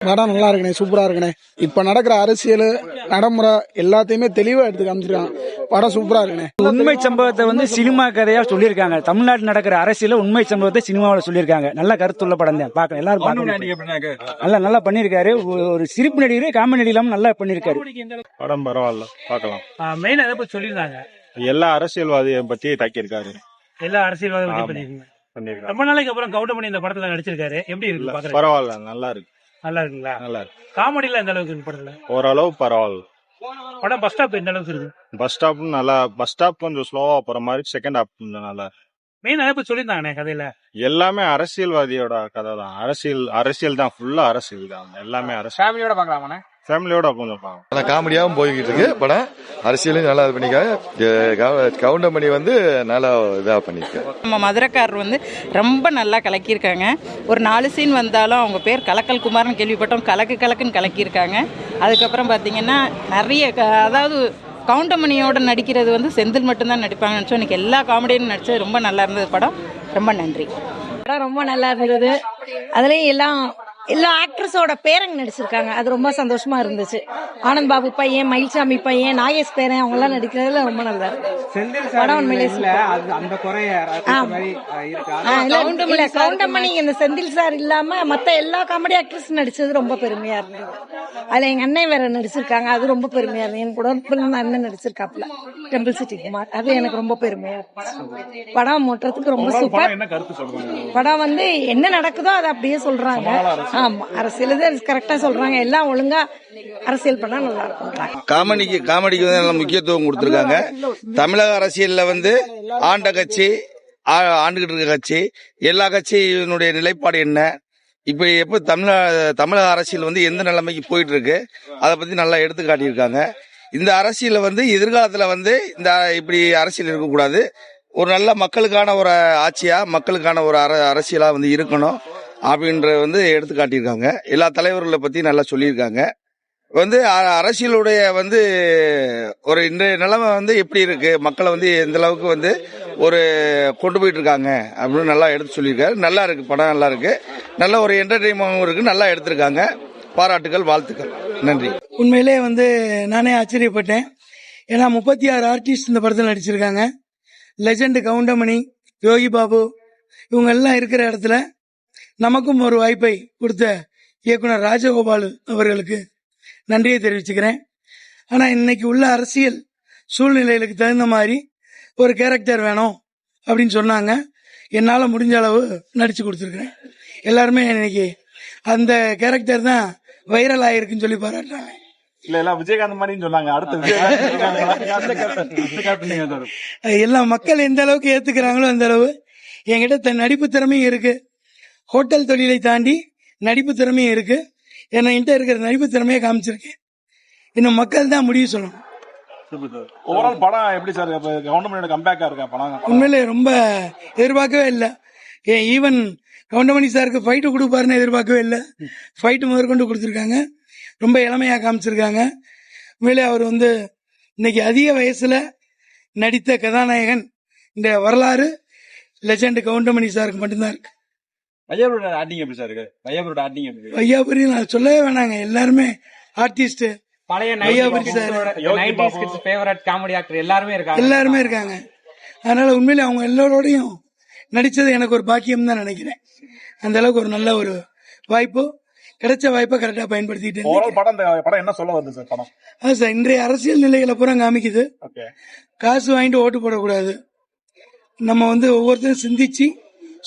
படம் நல்லா இருக்குண்ணே, சூப்பரா இருக்குண்ணே. இப்ப நடக்கிற அரசியல் நடைமுறை எல்லாத்தையுமே தெளிவா எடுத்து காமிச்சிருக்காங்க. படம் சூப்பரா இருக்குண்ணே. உண்மை சம்பவத்தை வந்து சினிமா கதையா சொல்லியிருக்காங்க. தமிழ்நாட்டில் நடக்கிற அரசியல உண்மை சம்பவத்தை சினிமாவில் சொல்லியிருக்காங்க. நல்ல கருத்துள்ள படம் தான். பார்க்க எல்லாரும் பார்க்கணும். நல்லா பண்ணிருக்காரு. ஒரு சிரிப்பு நடிகர், காமெடி நடிகர் நல்லா பண்ணிருக்காரு. படம் பரவாயில்ல, பார்க்கலாம். மெயின் அதை பத்தி சொல்லியிருந்தாங்க. எல்லா அரசியல்வாதியை பத்தி தாக்கியிருக்காரு. எல்லா அரசியல்வாதியும் பத்தி பண்ணிருக்காங்க. ரொம்ப நாளைக்கு அப்புறம் கவுண்டமணி இந்த படத்துல நடிச்சிருக்காரு. எப்படி இருக்கு? பரவாயில்ல, நல்லா இருக்கு. நல்லா இருக்குங்களா? நல்லா இருக்கு. காமெடியில எந்த அளவுக்கு இருக்கு படத்துல? ஓரளவு பரவாயில்ல. படம் பஸ் ஸ்டாப் எந்த அளவுக்கு இருக்கு? பஸ் ஸ்டாப் நல்லா, பஸ் ஸ்டாப் கொஞ்சம் ஸ்லோவா போற மாதிரி, செகண்ட் ஹாப் நல்லா. மெயின் அதை பத்தி சொல்லியிருந்தாங்கண்ணே கதையில. எல்லாமே அரசியல்வாதியோட கதை தான். அரசியல் தான், ஃபுல்லா அரசியல் தான். எல்லாமே அரசியல். ஃபேமிலியோட பார்க்கலாமாண்ணே? ஃபேமிலியோட கொஞ்சம் பார்க்கலாம். காமெடியாவும் போய்கிட்டு இருக்கு படம். அரசியலும் நல்லா இது பண்ணிருக்காங்க. கவுண்டமணி வந்து நல்லா இதா பண்ணிருக்காங்க. நம்ம மதுரைக்காரர் வந்து ரொம்ப நல்லா கலக்கியிருக்காங்க. ஒரு 4 சீன் வந்தாலும் அவங்க பேர் கலக்கல் குமார்னு கேள்விப்பட்டோம். கலக்குன்னு கலக்கியிருக்காங்க. அதுக்கப்புறம் பார்த்தீங்கன்னா நிறைய அதாவது கவுண்டமணியோட நடிக்கிறது வந்து செந்தில் மட்டும்தான் நடிப்பாங்கன்னு நினச்சோம். இன்னைக்கு எல்லா காமெடியும் நடிச்சது ரொம்ப நல்லா இருந்தது படம். ரொம்ப நன்றி. படம் ரொம்ப நல்லா இருந்தது. அதுலயும் எல்லா ஆக்ட்ரஸோட பேரங்க நடிச்சிருக்காங்க. அது ரொம்ப சந்தோஷமா இருந்துச்சு. ஆனந்த் பாபு பையன், மயில்சாமி பையன், நாகேஷ் பேரன் அவங்க எல்லாம் நடிக்கிறதுல ரொம்ப நல்லா இருக்கு. படம் கவுண்டமணி இந்த செந்தில் சார் இல்லாம மத்த எல்லா காமெடி ஆக்ட்ரஸ் நடிச்சது ரொம்ப பெருமையா இருந்தது. அதுல எங்க அண்ணன் வேற நடிச்சிருக்காங்க. அது ரொம்ப பெருமையா இருந்தது. என் கூட அண்ணன் நடிச்சிருக்காப்ல, டெம்பிள் சிட்டி குமார். அது எனக்கு ரொம்ப பெருமையா இருந்துச்சு. படம் மொற்றத்துக்கு ரொம்ப சூப்பர். படம் வந்து என்ன நடக்குதோ அதை அப்படியே சொல்றாங்க. ஆமா, அரசியல் கரெக்டா சொல்றாங்க. எல்லாம் ஒழுங்கா அரசியல் பண்ணா நல்லா இருக்கும். காமெடிக்கு வந்து நல்ல முக்கியத்துவம் கொடுத்திருக்காங்க. தமிழக அரசியல்ல வந்து ஆண்ட கட்சி, ஆண்டுகிட்டு இருக்க கட்சி, எல்லா கட்சியினுடைய நிலைப்பாடு என்ன, இப்ப எப்ப தமிழக அரசியல் வந்து எந்த நிலைமைக்கு போயிட்டு இருக்கு, அதை பத்தி நல்லா எடுத்து காட்டியிருக்காங்க. இந்த அரசியல வந்து எதிர்காலத்துல வந்து இந்த இப்படி அரசியல் இருக்கக்கூடாது. ஒரு நல்ல மக்களுக்கான ஒரு ஆட்சியா, மக்களுக்கான ஒரு அரசியலா வந்து இருக்கணும் அப்படின்ற வந்து எடுத்து காட்டியிருக்காங்க. எல்லா தலைவர்களை பத்தி நல்லா சொல்லியிருக்காங்க. வந்து அரசியலுடைய வந்து ஒரு இன்றைய நிலைமை வந்து எப்படி இருக்கு, மக்களை வந்து எந்த அளவுக்கு வந்து ஒரு கொண்டு போயிட்டு இருக்காங்க அப்படின்னு நல்லா எடுத்து சொல்லியிருக்காரு. நல்லா இருக்கு படம், நல்லா இருக்கு. நல்ல ஒரு என்டர்டெயின்மெண்டாகவும் இருக்கு. நல்லா எடுத்திருக்காங்க. பாராட்டுகள், வாழ்த்துக்கள், நன்றி. உண்மையிலே வந்து நானே ஆச்சரியப்பட்டேன். ஏன்னா 36 ஆர்டிஸ்ட் இந்த படத்தில் நடிச்சிருக்காங்க. லெஜண்ட் கவுண்டமணி, யோகி பாபு இவங்க எல்லாம் இருக்கிற இடத்துல நமக்கும் ஒரு வாய்ப்பை கொடுத்த இயக்குனர் ராஜகோபால் அவர்களுக்கு நன்றியை தெரிவிச்சுக்கிறேன். ஆனா இன்னைக்கு உள்ள அரசியல் சூழ்நிலைகளுக்கு தகுந்த மாதிரி ஒரு கேரக்டர் வேணும் அப்படின்னு சொன்னாங்க. என்னால முடிஞ்ச அளவு நடிச்சு கொடுத்துருக்கிறேன். எல்லாருமே இன்னைக்கு அந்த கேரக்டர் தான் வைரல் ஆயிருக்குன்னு சொல்லி பாராட்டுறாங்க. விஜயகாந்த் மாதிரி சொன்னாங்க. எல்லா மக்கள் எந்த அளவுக்கு ஏத்துக்கிறாங்களோ அந்த அளவு. என்கிட்ட நடிப்பு திறமையும் இருக்கு. ஹோட்டல் தொழிலை தாண்டி நடிப்பு திறமையும் இருக்கு. என்கிட்ட இருக்கிற நடிப்பு திறமையை காமிச்சிருக்கேன். இன்னும் மக்கள் தான் முடிவு சொல்லணும். படம் எப்படி சார் கவுண்டமணியோட கம்பேக்கா இருக்கா படம்? உண்மையிலே ரொம்ப எதிர்பார்க்கவே இல்லை. ஈவன் கவுண்டமணி சாருக்கு ஃபைட்டு கொடுப்பாருன்னு எதிர்பார்க்கவே இல்லை. ஃபைட்டு முதற்கொண்டு கொடுத்துருக்காங்க. ரொம்ப இளமையா காமிச்சிருக்காங்க. உண்மையிலே அவர் வந்து இன்னைக்கு அதிக வயசுல நடித்த கதாநாயகன் இந்த வரலாறு லெஜண்ட் கவுண்டமணி சாருக்கு மட்டும்தான் இருக்கு. வையாபுரி நான் சொல்லவே வேணாங்க. எல்லாருமே ஆர்டிஸ்ட். எல்லாருமே இருக்காங்க. அதனால உண்மையிலே அவங்க எல்லாரோடையும் நடிச்சது எனக்கு ஒரு பாக்கியம் தான் நினைக்கிறேன். அந்த அளவுக்கு ஒரு நல்ல ஒரு வாய்ப்பு கிடைச்ச வாய்ப்பை கரெக்டா பயன்படுத்திட்டு சார் இன்றைய அரசியல் நிலைகளை பூரா காமிக்குது. காசு வாங்கிட்டு ஓட்டு போடக்கூடாது. நம்ம வந்து ஒவ்வொருத்தரும் சிந்திச்சு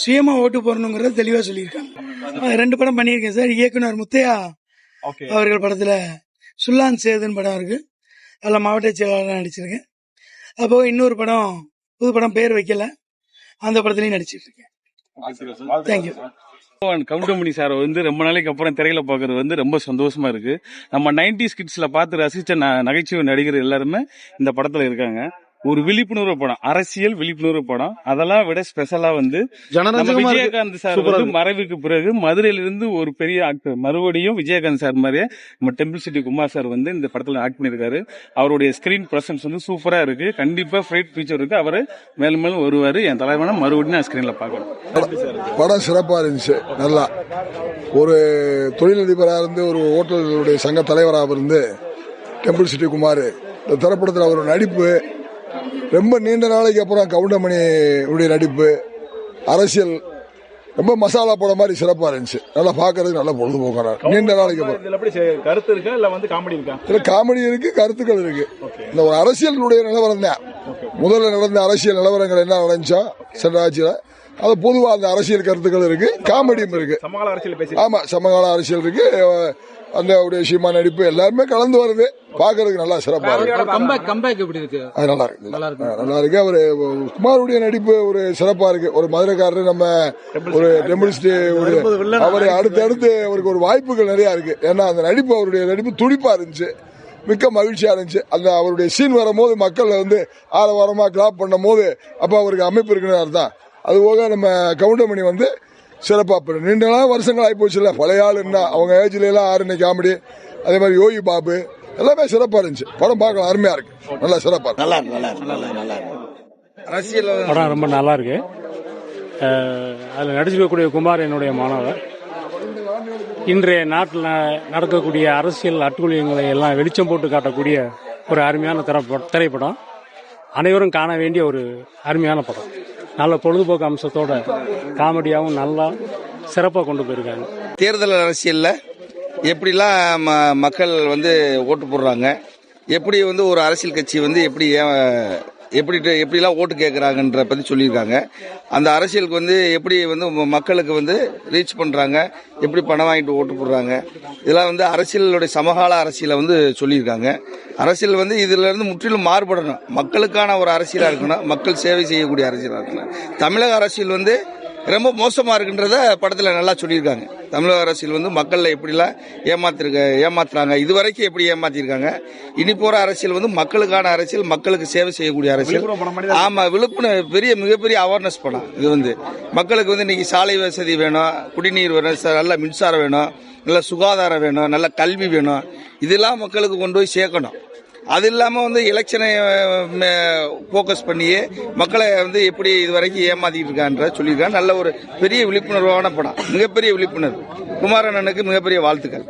சுயமா ஓட்டு போடணுங்கிறத தெளிவா சொல்லியிருக்காங்க. 2 படம் பண்ணியிருக்கேன் சார். இயக்குனர் முத்தையா அவர்கள் படத்துல சுல்லான் சேதுன்னு படம் இருக்கு. அதுல மாவட்ட செயலாளர் நடிச்சிருக்கேன். அப்போ இன்னொரு படம், புது படம் பேர் வைக்கல, அந்த படத்துலயும் நடிச்சிட்டு இருக்கேன். தேங்க்யூ. கவுண்டமணி சார் வந்து ரொம்ப நாளைக்கு அப்புறம் திரையில பாக்குறது வந்து ரொம்ப சந்தோஷமா இருக்கு. நம்ம 90s கிட்ஸ்ல பார்த்து ரசிச்ச நகைச்சுவை நடிகர் எல்லாருமே இந்த படத்துல இருக்காங்க. ஒரு விழிப்புணர்வு படம், அரசியல் விழிப்புணர்வு படம். அதெல்லாம் விட ஸ்பெஷலா வந்து நம்ம விஜயகாந்த் சார் வந்து மறைவுக்கு பிறகு மதுரையிலிருந்து ஒரு பெரிய ஆக்டர் மறுபடியும் விஜயகாந்த் சார் மாதிரியே நம்ம டெம்பிள் சிட்டி குமார் சார் வந்து இந்த படத்துல ஆக்ட் பண்ணிருக்காரு. அவருடைய ஸ்கிரீன் பிரசன்ஸ் வந்து சூப்பரா இருக்கு. கண்டிப்பா ஃபிரைட் ஃபியூச்சர் இருக்கு. அவரு மேலும் மேலும் வருவாரு. என் தலைவனா மறுபடியும் நான் ஸ்கிரீன்ல பாக்கணும். படம் சிறப்பா இருந்துச்சு. நல்லா ஒரு தொழிலதிபராக இருந்து ஒரு ஹோட்டலுடைய சங்க தலைவராக இருந்து டெம்பிள் சிட்டி குமார் இந்த திரைப்படத்தில் அவர் நடிப்பு ரொம்ப நீண்ட நாளைக்கு அப்புறம் கவுண்டமணி உடைய நடிப்பு அரசியல் ரொம்ப மசாலா படம் மாதிரி சிறப்பா இருந்துச்சு. நல்லா பாக்குறதுக்கு நல்ல பொழுதுபோக்கான நீண்ட நாளைக்கு அப்புறம். கருத்து இருக்கா இல்ல வந்து காமெடி இருக்கா? இதுல காமெடி இருக்கு, கருத்துக்கள் இருக்கு. இந்த ஒரு அரசியலுடைய நிலவரம் தான். முதல்ல நடந்த அரசியல் நிலவரங்கள் என்ன நடந்துச்சோ சென்ற ஆட்சியில அது பொதுவா அந்த அரசியல் கருத்துக்கள் இருக்கு, காமெடியும் இருக்கு. சமகால அரசியல் பேசி ஆமா, சமகால அரசியல் இருக்கு. அந்த சீமா நடிப்பு எல்லாருமே கலந்து வருது. பாக்குறதுக்கு நல்லா சிறப்பா இருக்கு. கம்பேக் எப்படி இருக்கு? அது நல்லா இருக்கு, நல்லா இருக்கு. அவரு குமாருடைய நடிப்பு ஒரு சிறப்பா இருக்கு. ஒரு மதுரைக்காரரு நம்ம ஒரு டெம்பிள் சிட்டி அவரு அடுத்து அவருக்கு ஒரு வாய்ப்புகள் நிறைய இருக்கு. ஏன்னா அந்த நடிப்பு அவருடைய நடிப்பு துடிப்பா இருந்துச்சு, மிக்க மகிழ்ச்சியா இருந்துச்சு. அந்த அவருடைய சீன் வரும்போது மக்கள் வந்து ஆரவாரமா கிளாப் பண்ணும் போது அப்ப அவருக்கு அமைப்பு இருக்குன்னு அர்த்தம். அது போக நம்ம கவுண்டமணி வந்து சிறப்பா நீண்ட வருஷங்கள் ஆகி போச்சுல்ல, பழைய ஆள் என்ன அவங்க ஏஜ்ல எல்லாம் ஆறுனை காமெடி, அதே மாதிரி யோகி பாபு எல்லாமே சிறப்பா இருந்துச்சு. படம் பார்க்கலாம், அருமையா இருக்கு, நல்லா சிறப்பா இருக்கு. நல்லா இருக்கு. அரசியல் படம் ரொம்ப நல்லா இருக்கு. அதில் நடிச்சிருக்கக்கூடிய குமார் என்னுடைய மாணவர். இன்றைய நாட்டில் நடக்கக்கூடிய அரசியல் அட்டுழியங்களை எல்லாம் வெளிச்சம் போட்டு காட்டக்கூடிய ஒரு அருமையான திரைப்படம். அனைவரும் காண வேண்டிய ஒரு அருமையான படம். நல்ல பொழுதுபோக்கு அம்சத்தோட காமெடியாகவும் நல்லா சிறப்பாக கொண்டு போயிருக்காங்க. தேர்தல் அரசியல்ல எப்படிலாம் மக்கள் வந்து ஓட்டு போடுறாங்க, எப்படி வந்து ஒரு அரசியல் கட்சி வந்து எப்படிலாம் ஓட்டு கேட்கறாங்கன்ற பத்தி சொல்லியிருக்காங்க. அந்த அரசியலுக்கு வந்து எப்படி வந்து மக்களுக்கு வந்து ரீச் பண்றாங்க, எப்படி பணம் வாங்கிட்டு ஓட்டு போடுறாங்க, இதெல்லாம் வந்து அரசியலுடைய சமகால அரசியலை வந்து சொல்லியிருக்காங்க. அரசியல் வந்து இதுல இருந்து முற்றிலும் மாறுபடணும், மக்களுக்கான ஒரு அரசியலா இருக்கணும், மக்கள் சேவை செய்யக்கூடிய அரசியலா இருக்கணும். தமிழக அரசியல் வந்து ரொம்ப மோசமா இருக்குன்றத படத்துல நல்லா சொல்லியிருக்காங்க. தமிழக அரசியல் வந்து மக்கள்ல எப்படிலாம் ஏமாத்துறாங்க, இதுவரைக்கும் எப்படி ஏமாத்திருக்காங்க, இனி போற அரசியல் வந்து மக்களுக்கான அரசியல், மக்களுக்கு சேவை செய்யக்கூடிய அரசியல். ஆமா, விழிப்புணர்வு மிகப்பெரிய அவேர்னஸ் படம் இது. வந்து மக்களுக்கு வந்து இன்னைக்கு சாலை வசதி வேணும், குடிநீர் வேணும், நல்ல மின்சாரம் வேணும், நல்ல சுகாதாரம் வேணும், நல்ல கல்வி வேணும், இதெல்லாம் மக்களுக்கு கொண்டு போய் சேர்க்கணும். அது இல்லாம வந்து எலெக்ஷனை போக்கஸ் பண்ணியே மக்களை வந்து எப்படி இதுவரைக்கும் ஏமாத்திட்டு இருக்கான்ற சொல்லியிருக்காங்க. நல்ல ஒரு பெரிய விழிப்புணர்வான படம், மிகப்பெரிய விழிப்புணர்வு. குமாரண்ணனுக்கு மிகப்பெரிய வாழ்த்துக்கள்.